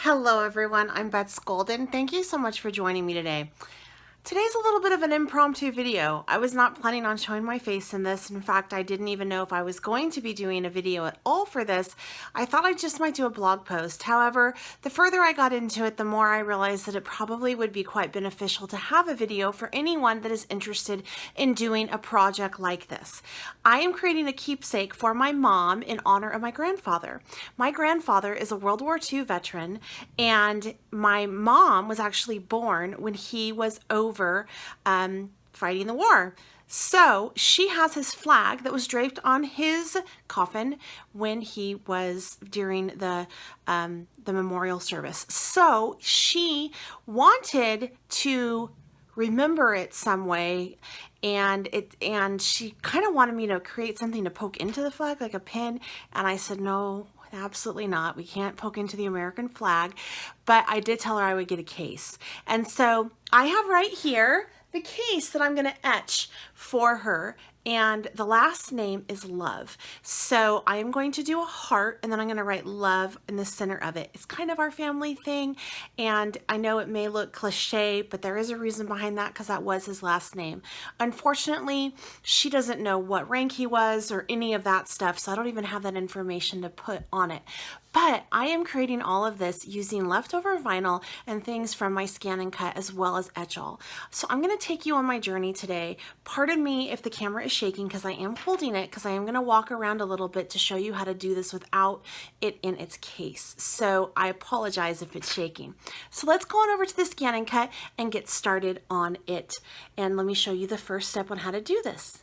Hello everyone, I'm Beth Golden. Thank you so much for joining me today. Today's a little bit of an impromptu video. I was not planning on showing my face in this. In fact, I didn't even know if I was going to be doing a video at all for this. I thought I just might do a blog post. However, the further I got into it, the more I realized that it probably would be quite beneficial to have a video for anyone that is interested in doing a project like this. I am creating a keepsake for my mom in honor of my grandfather. My grandfather is a World War II veteran, and my mom was actually born when he was over fighting the war. So she has his flag that was draped on his coffin when he was during the memorial service. So she wanted to remember it some way, and she kind of wanted me to create something to poke into the flag, like a pin, and I said no. Absolutely not. We can't poke into the American flag, but I did tell her I would get a case. And so I have right here the case that I'm going to etch for her, and the last name is Love. So I am going to do a heart, and then I'm going to write love in the center of it. It's kind of our family thing, and I know it may look cliche, but there is a reason behind that because that was his last name. Unfortunately, she doesn't know what rank he was or any of that stuff, so I don't even have that information to put on it. But I am creating all of this using leftover vinyl and things from my scan and cut, as well as Etchall. So I'm going to take you on my journey today. Pardon me if the camera is shaking because I am holding it, because I am going to walk around a little bit to show you how to do this without it in its case. So I apologize if it's shaking. So let's go on over to the scan and cut and get started on it. And let me show you the first step on how to do this.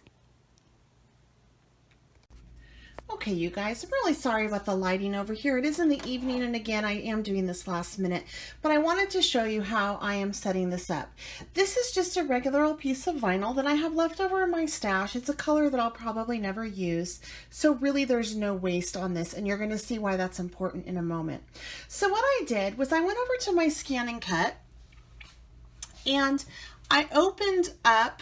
Okay, you guys, I'm really sorry about the lighting over here. It is in the evening, and again, I am doing this last minute, but I wanted to show you how I am setting this up. This is just a regular old piece of vinyl that I have left over in my stash. It's a color that I'll probably never use, so really there's no waste on this, and you're going to see why that's important in a moment. So what I did was I went over to my scan and cut, and I opened up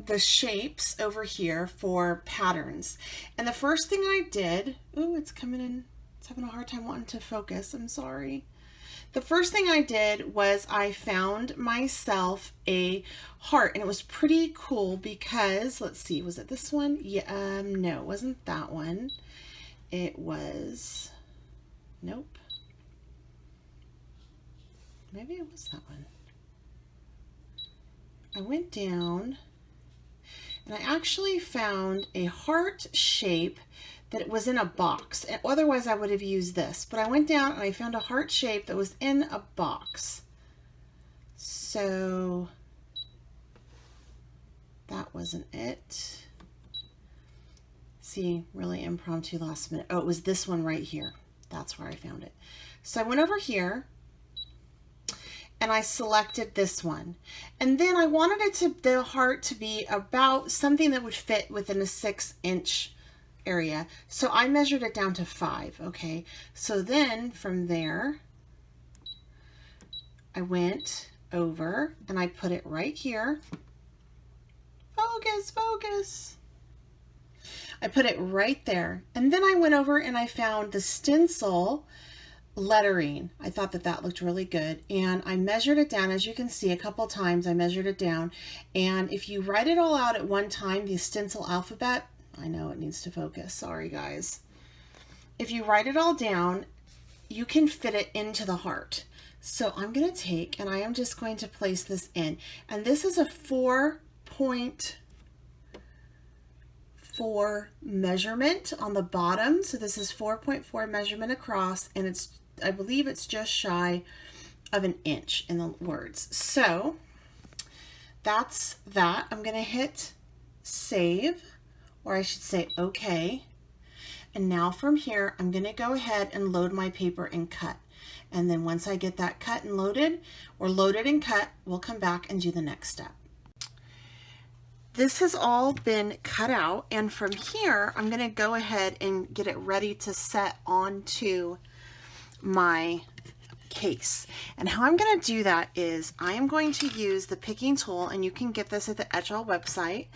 the shapes over here for patterns. And the first thing I did, ooh, it's coming in, it's having a hard time wanting to focus, I'm sorry. The first thing I did was I found myself a heart, and it was pretty cool because, let's see, was it this one? Yeah, no, it wasn't that one. It was, nope. Maybe it was that one. I went down, and I actually found a heart shape that was in a box. Otherwise, I would have used this. But I went down and I found a heart shape that was in a box. So that wasn't it. See, really impromptu last minute. Oh, it was this one right here. That's where I found it. So I went over here, and I selected this one. And then I wanted it the heart to be about something that would fit within a 6-inch area. So I measured it down to 5, okay? So then from there, I went over and I put it right here. Focus, focus. I put it right there. And then I went over and I found the stencil lettering. I thought that that looked really good, and I measured it down. As you can see, a couple times I measured it down, and if you write it all out at one time, the stencil alphabet, I know it needs to focus, sorry guys. If you write it all down, you can fit it into the heart. So I'm going to take, and I am just going to place this in, and this is a 4.4 measurement on the bottom. So this is 4.4 measurement across, and it's, I believe it's just shy of an inch in the words. So that's that. I'm going to hit save, or I should say okay. And now from here, I'm going to go ahead and load my paper and cut. And then once I get that cut and loaded, or loaded and cut, we'll come back and do the next step. This has all been cut out, and from here I'm going to go ahead and get it ready to set onto my case. And how I'm going to do that is I am going to use the picking tool, and you can get this at the Etchall website,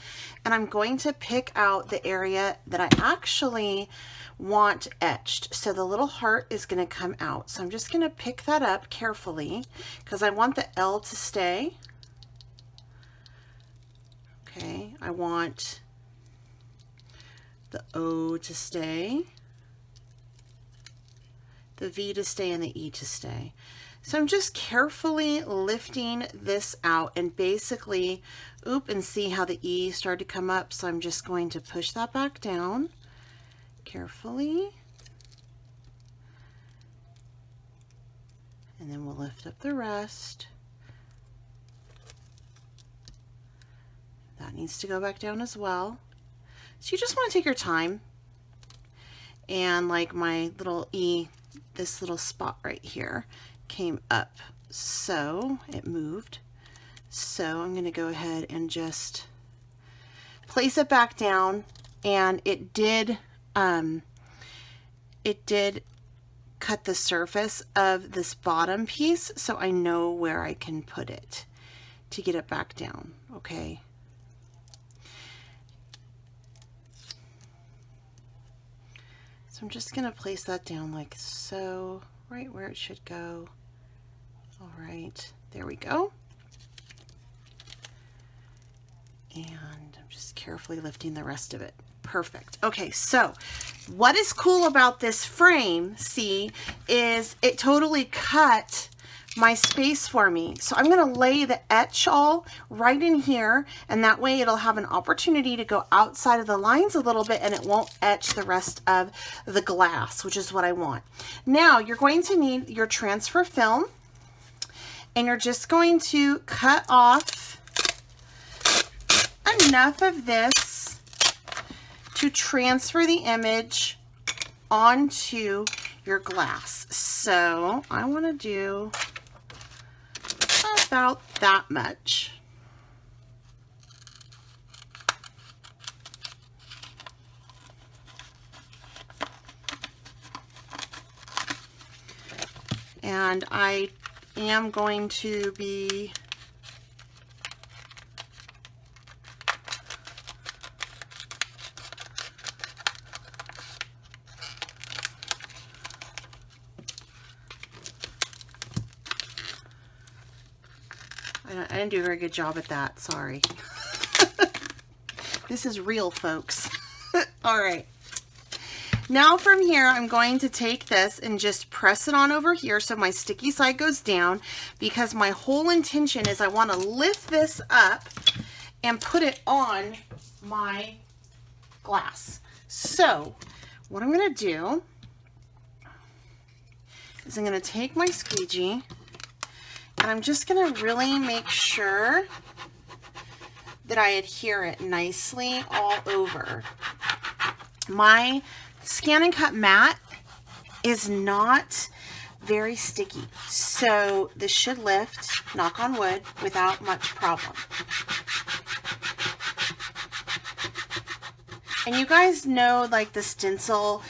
and I'm going to pick out the area that I actually want etched. So the little heart is going to come out. So I'm just going to pick that up carefully because I want the L to stay. Okay, I want the O to stay, the V to stay, and the E to stay. So I'm just carefully lifting this out, and basically, and see how the E started to come up. So I'm just going to push that back down carefully. And then we'll lift up the rest. That needs to go back down as well. So you just want to take your time. And like my little E, this little spot right here came up, so it moved. So I'm going to go ahead and just place it back down, and it did cut the surface of this bottom piece, so I know where I can put it to get it back down. Okay. So I'm just going to place that down like so, right where it should go. All right, there we go. And I'm just carefully lifting the rest of it. Perfect. Okay, so what is cool about this frame, see, is it totally cut my space for me. So I'm going to lay the Etchall right in here, and that way it'll have an opportunity to go outside of the lines a little bit, and it won't etch the rest of the glass, which is what I want. Now you're going to need your transfer film, and you're just going to cut off enough of this to transfer the image onto your glass. So I want to do about that much. And I am going to be I didn't do a very good job at that, sorry. This is real, folks. All right. Now from here, I'm going to take this and just press it on over here so my sticky side goes down, because my whole intention is I want to lift this up and put it on my glass. So what I'm going to do is I'm going to take my squeegee, and I'm just going to really make sure that I adhere it nicely all over. My Scan and Cut mat is not very sticky, so this should lift, knock on wood, without much problem. And you guys know, like, the stencil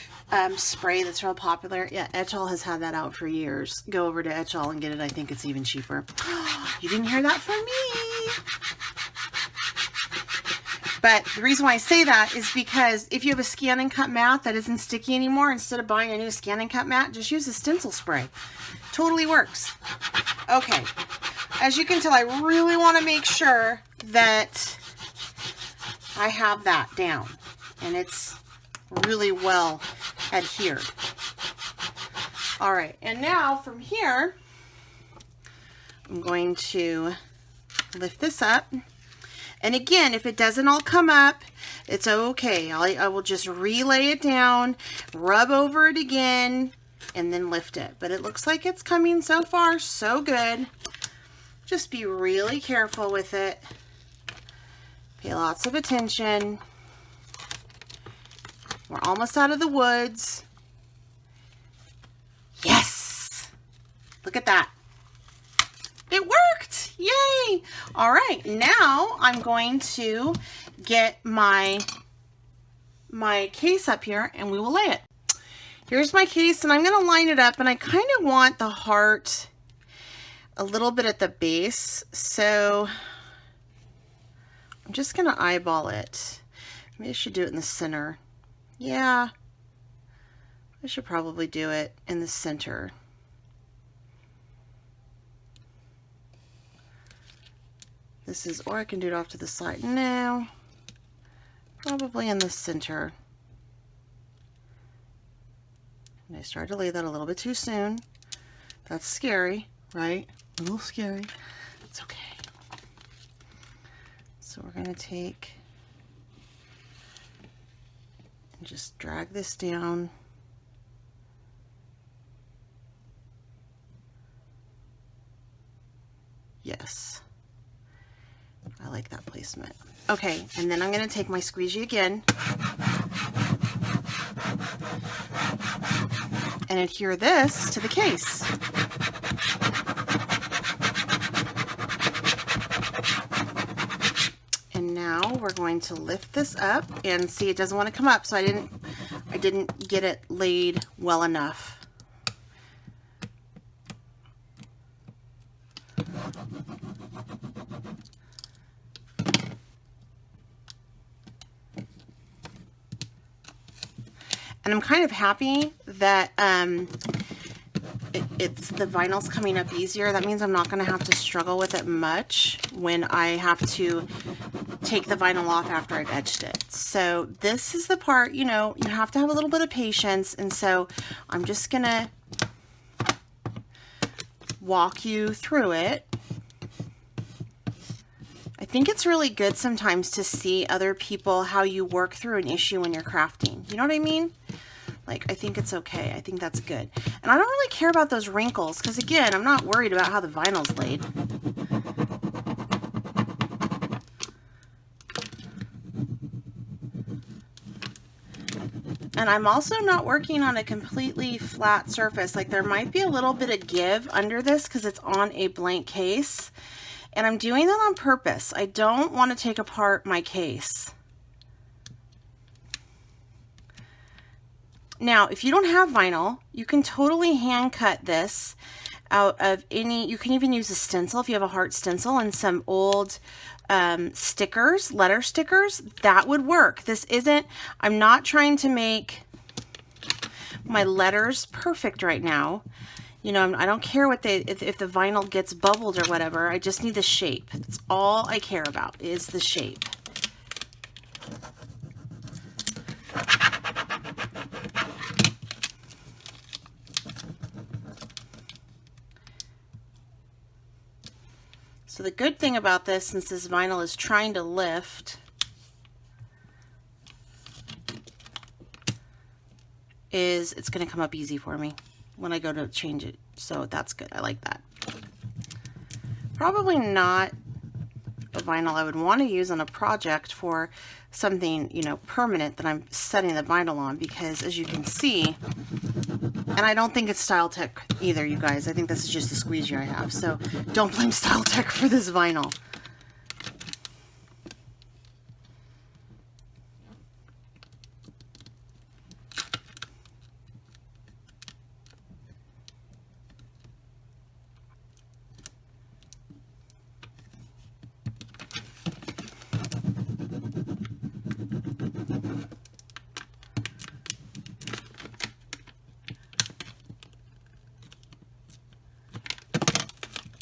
spray that's real popular. Yeah, Etchall has had that out for years. Go over to Etchall and get it. I think it's even cheaper. You didn't hear that from me. But the reason why I say that is because if you have a Scan and Cut mat that isn't sticky anymore, instead of buying a new Scan and Cut mat, just use a stencil spray. Totally works. Okay. As you can tell, I really want to make sure that I have that down and it's really well adhered. All right, and now from here, I'm going to lift this up. And again, if it doesn't all come up, it's okay. I will just relay it down, rub over it again, and then lift it. But it looks like it's coming so far, so good. Just be really careful with it. Pay lots of attention. We're almost out of the woods. Yes! Look at that. It worked! Yay! All right, now I'm going to get my case up here and we will lay it. Here's my case, and I'm going to line it up, and I kind of want the heart a little bit at the base, so I'm just going to eyeball it. Maybe I should do it in the center. Yeah, I should probably do it in the center. This is, or I can do it off to the side. No, probably in the center. And I started to lay that a little bit too soon. That's scary, right? A little scary. It's okay. So we're going to take and just drag this down. Yes. I like that placement. Okay, and then I'm going to take my squeegee again and adhere this to the case. And now we're going to lift this up, and see, it doesn't want to come up, so I didn't get it laid well enough. And I'm kind of happy that it's the vinyl's coming up easier. That means I'm not going to have to struggle with it much when I have to take the vinyl off after I've etched it. So this is the part, you know, you have to have a little bit of patience. And so I'm just going to walk you through it. I think it's really good sometimes to see other people, how you work through an issue when you're crafting. You know what I mean? Like, I think it's okay. I think that's good. And I don't really care about those wrinkles because, again, I'm not worried about how the vinyl's laid. And I'm also not working on a completely flat surface. Like, there might be a little bit of give under this because it's on a blank case. And I'm doing that on purpose. I don't want to take apart my case. Now, if you don't have vinyl, you can totally hand cut this out of any, you can even use a stencil if you have a heart stencil and some old stickers, letter stickers, that would work. This isn't, I'm not trying to make my letters perfect right now. You know, I don't care what if the vinyl gets bubbled or whatever. I just need the shape. That's all I care about is the shape. So the good thing about this, since this vinyl is trying to lift, is it's going to come up easy for me when I go to change it. So that's good. I like that. Probably not a vinyl I would want to use on a project for something, you know, permanent that I'm setting the vinyl on, because as you can see, and I don't think it's StyleTech either, you guys. I think this is just the squeegee I have. So don't blame StyleTech for this vinyl.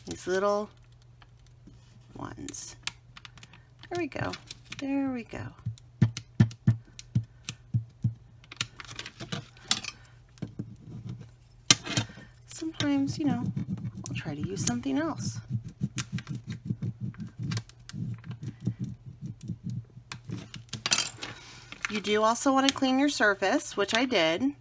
These little ones. There we go. There we go. Sometimes, you know, I'll try to use something else. You do also want to clean your surface, which I did.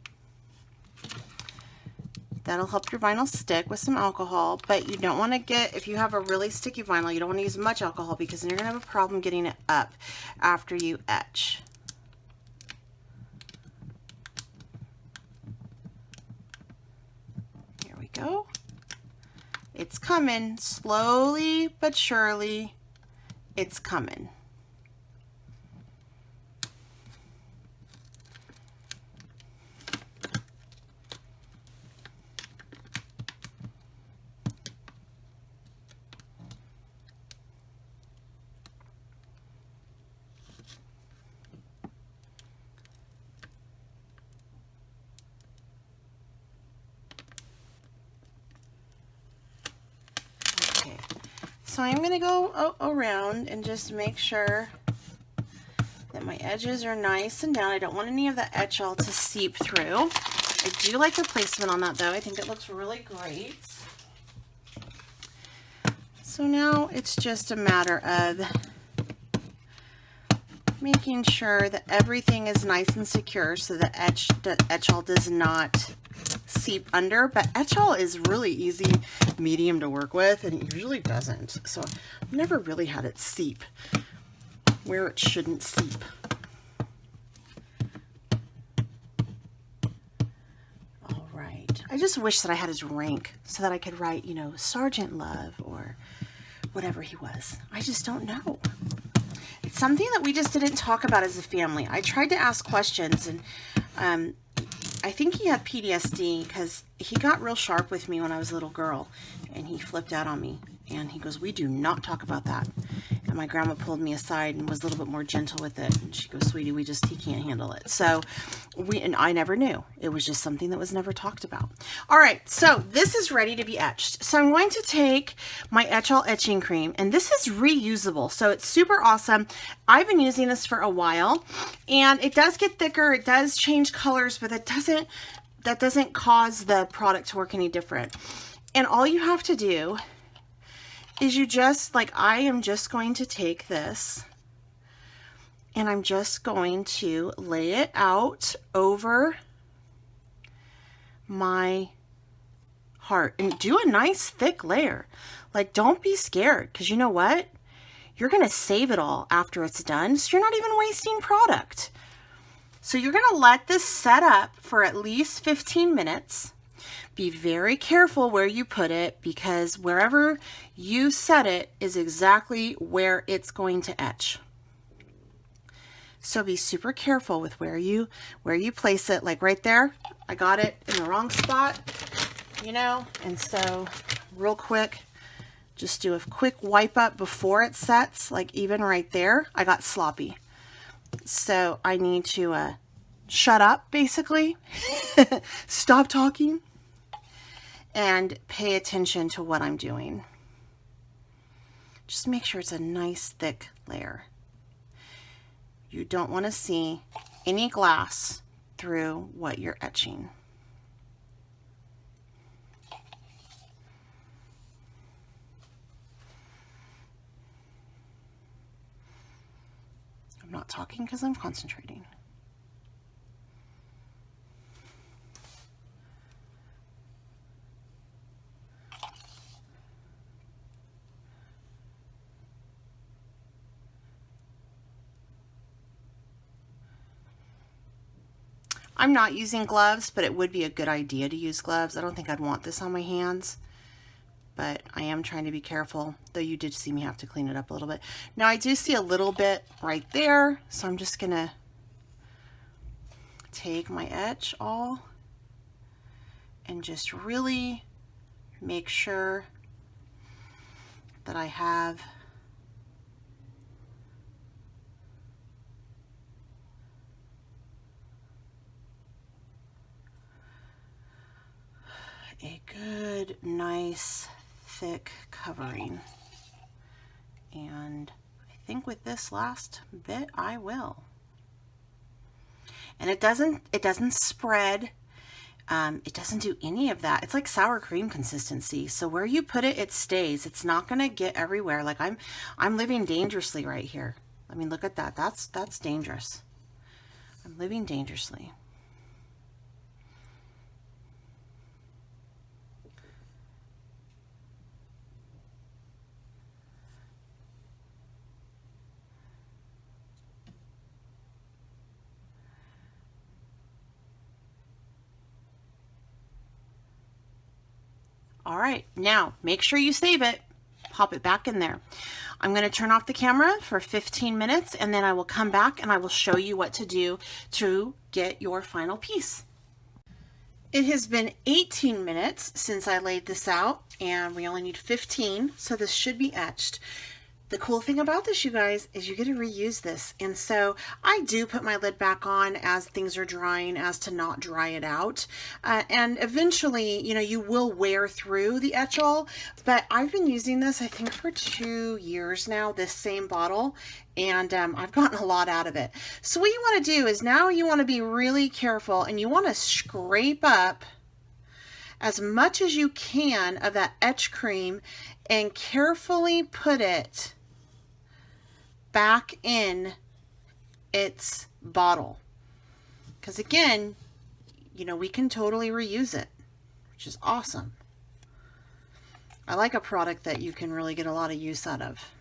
That'll help your vinyl stick with some alcohol, but you don't want to get, if you have a really sticky vinyl, you don't want to use much alcohol because then you're going to have a problem getting it up after you etch. Here we go. It's coming, slowly but surely, it's coming. So I'm going to go around and just make sure that my edges are nice and down. I don't want any of the Etchall to seep through. I do like the placement on that though. I think it looks really great. So now it's just a matter of making sure that everything is nice and secure so the Etchall does not seep under. But Etchall is really easy medium to work with, and it usually doesn't. So I've never really had it seep where it shouldn't seep. All right. I just wish that I had his rank so that I could write, you know, Sergeant Love or whatever he was. I just don't know. It's something that we just didn't talk about as a family. I tried to ask questions, and I think he had PTSD because he got real sharp with me when I was a little girl, and he flipped out on me. And he goes, "We do not talk about that." And my grandma pulled me aside and was a little bit more gentle with it. And she goes, "Sweetie, he can't handle it." So and I never knew. It was just something that was never talked about. All right, so this is ready to be etched. So I'm going to take my Etchall etching cream, and this is reusable. So it's super awesome. I've been using this for a while, and it does get thicker. It does change colors, but that doesn't cause the product to work any different. And all you have to do is I am just going to take this and I'm just going to lay it out over my heart and do a nice thick layer. Like, don't be scared, because you know what? You're going to save it all after it's done, so you're not even wasting product. So you're going to let this set up for at least 15 minutes. Be very careful where you put it, because wherever you set it is exactly where it's going to etch. So be super careful with where you place it. Like right there, I got it in the wrong spot, you know, and so real quick, just do a quick wipe up before it sets. Like even right there, I got sloppy. So I need to shut up, basically, stop talking, and pay attention to what I'm doing. Just make sure it's a nice thick layer. You don't want to see any glass through what you're etching. I'm not talking because I'm concentrating. I'm not using gloves, but it would be a good idea to use gloves. I don't think I'd want this on my hands, but I am trying to be careful, though you did see me have to clean it up a little bit. Now I do see a little bit right there, so I'm just gonna take my Etchall and just really make sure that I have a good, nice, thick covering. And I think with this last bit, I will. And it doesn't spread. It doesn't do any of that. It's like sour cream consistency. So where you put it, it stays. It's not gonna get everywhere. Like I'm living dangerously right here. I mean, look at that. That's dangerous. I'm living dangerously. All right, now make sure you save it. Pop it back in there. I'm going to turn off the camera for 15 minutes, and then I will come back and I will show you what to do to get your final piece. It has been 18 minutes since I laid this out, and we only need 15, so this should be etched. The cool thing about this, you guys, is you get to reuse this. And so I do put my lid back on as things are drying, as to not dry it out. And eventually, you know, you will wear through the Etchall, but I've been using this, I think, for 2 years now, this same bottle, and I've gotten a lot out of it. So what you want to do is now you want to be really careful, and you want to scrape up as much as you can of that etch cream and carefully put it back in its bottle. Because again, you know, we can totally reuse it, which is awesome. I like a product that you can really get a lot of use out of.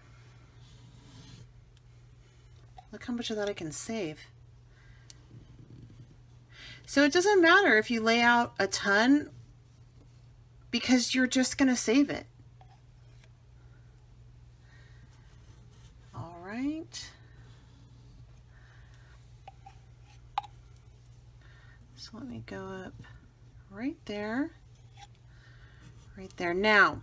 Look how much of that I can save. So it doesn't matter if you lay out a ton, because you're just going to save it. All right. So let me go up right there. Right there. Now,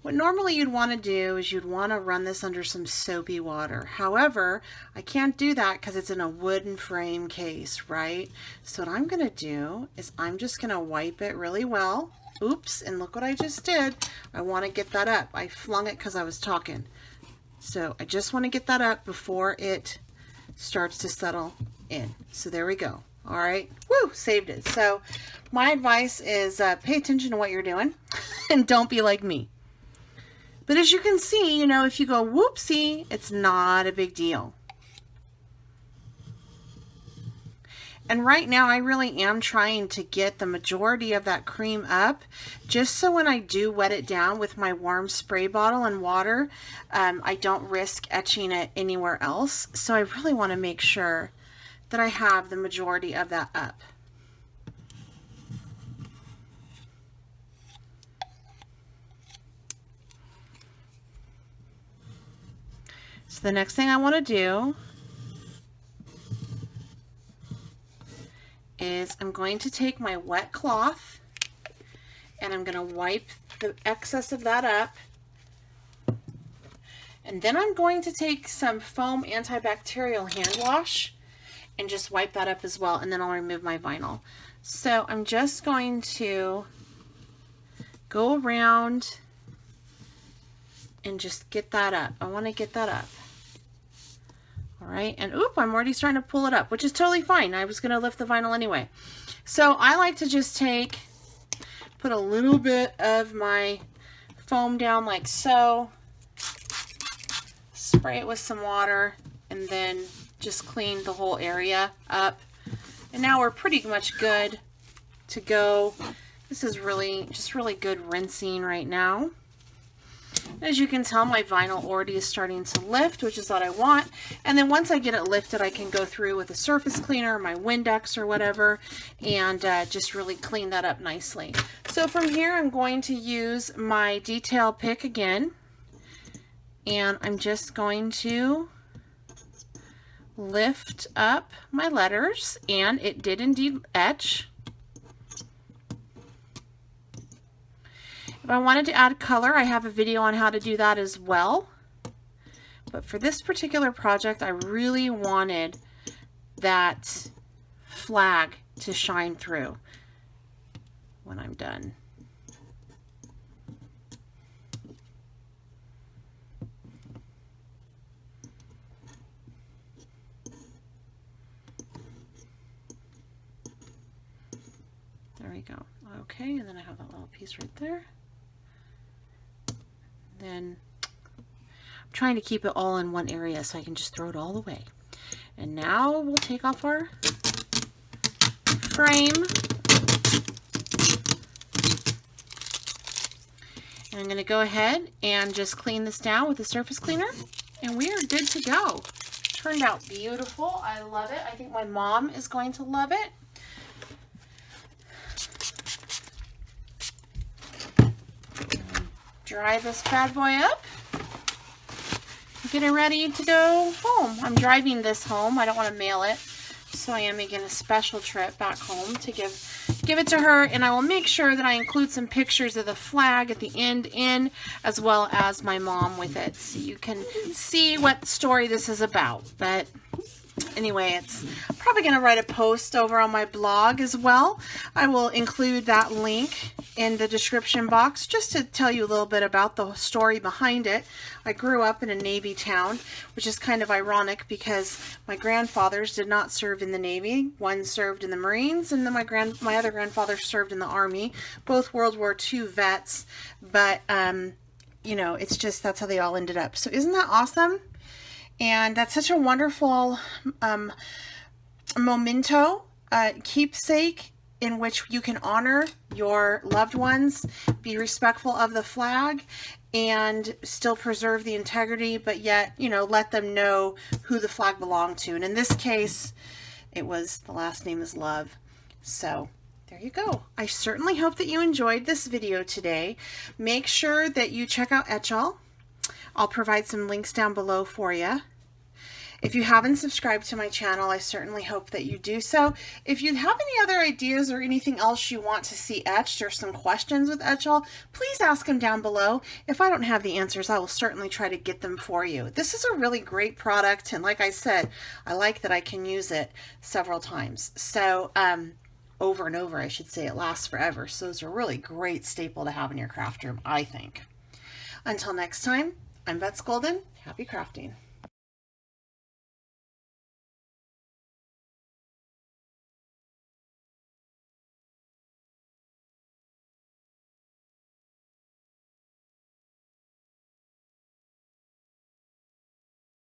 what normally you'd want to do is you'd want to run this under some soapy water. However, I can't do that because it's in a wooden frame case, right? So what I'm going to do is I'm just going to wipe it really well. Oops, and look what I just did. I want to get that up. I flung it because I was talking. So I just want to get that up before it starts to settle in. So there we go. All right. Woo, saved it. So my advice is pay attention to what you're doing and don't be like me. But as you can see, you know, if you go whoopsie, it's not a big deal. And right now I really am trying to get the majority of that cream up, just so when I do wet it down with my warm spray bottle and water, I don't risk etching it anywhere else. So I really want to make sure that I have the majority of that up. So the next thing I want to do is I'm going to take my wet cloth and I'm going to wipe the excess of that up. And then I'm going to take some foam antibacterial hand wash and just wipe that up as well. And then I'll remove my vinyl. So I'm just going to go around and just get that up. I want to get that up. All right, and oop, I'm already starting to pull it up, which is totally fine. I was going to lift the vinyl anyway. So I like to just put a little bit of my foam down like so, spray it with some water, and then just clean the whole area up. And now we're pretty much good to go. This is just really good rinsing right now. As you can tell, my vinyl already is starting to lift, which is what I want. And then once I get it lifted, I can go through with a surface cleaner, my Windex or whatever, and just really clean that up nicely. So from here, I'm going to use my detail pick again, and I'm just going to lift up my letters, and it did indeed etch. If I wanted to add color, I have a video on how to do that as well. But for this particular project, I really wanted that flag to shine through when I'm done. There we go. Okay, and then I have that little piece right there. Then I'm trying to keep it all in one area so I can just throw it all away. And now we'll take off our frame. And I'm going to go ahead and just clean this down with a surface cleaner. And we are good to go. Turned out beautiful. I love it. I think my mom is going to love it. Dry this bad boy up. Get it ready to go home. I'm driving this home. I don't want to mail it. so I am making a special trip back home to give it to her, and I will make sure that I include some pictures of the flag at the end as well as my mom with it, so you can see what story this is about. But anyway, it's probably going to write a post over on my blog as well. I will include that link in the description box just to tell you a little bit about the story behind it. I grew up in a Navy town, which is kind of ironic because my grandfathers did not serve in the Navy. One served in the Marines, and then my other grandfather served in the Army, both World War II vets. But you know, it's just, that's how they all ended up. So isn't that awesome? And that's such a wonderful memento, keepsake, in which you can honor your loved ones, be respectful of the flag, and still preserve the integrity, but yet, you know, let them know who the flag belonged to. And in this case, it was, the last name is Love. So there you go. I certainly hope that you enjoyed this video today. Make sure that you check out Etchall. I'll provide some links down below for you. If you haven't subscribed to my channel, I certainly hope that you do so. If you have any other ideas or anything else you want to see etched or some questions with Etchall, please ask them down below. If I don't have the answers, I will certainly try to get them for you. This is a really great product, and like I said, I like that I can use it several times. So, over and over, I should say. It lasts forever. So it's a really great staple to have in your craft room, I think. Until next time, I'm Bets Golden. Happy crafting.